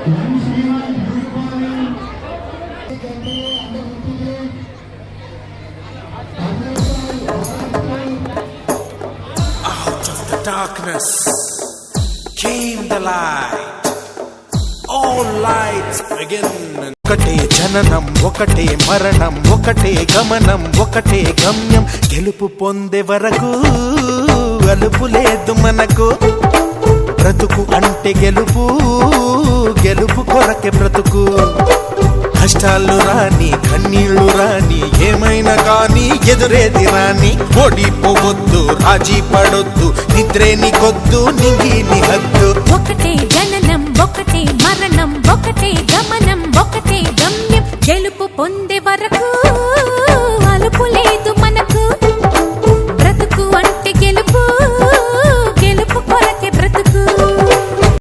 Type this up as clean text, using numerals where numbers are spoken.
Out of the darkness came the light. All lights begin. ఒకటే జననం, ఒకటే మరణం, ఒకటే గమనం, ఒకటే గమ్యం. గెలుపు పొందే వరకు అలుపు లేదు మనకు. బ్రతుకు అంటే గెలుపు, గెలుపు కొరకే బ్రతుకు. కష్టాలు రాని, కన్నీళ్లు రాని, ఏమైనా కానీ ఎదురేది రాని. ఓడిపోవద్దు, రాజీ పడొద్దు, నిద్రే నీకొద్దు, నింగి నీ హద్దు. ఒకటే జననం, ఒకటే మరణం, ఒకటే గమనం, ఒకటే గమ్యం. గెలుపు పొందే వరకు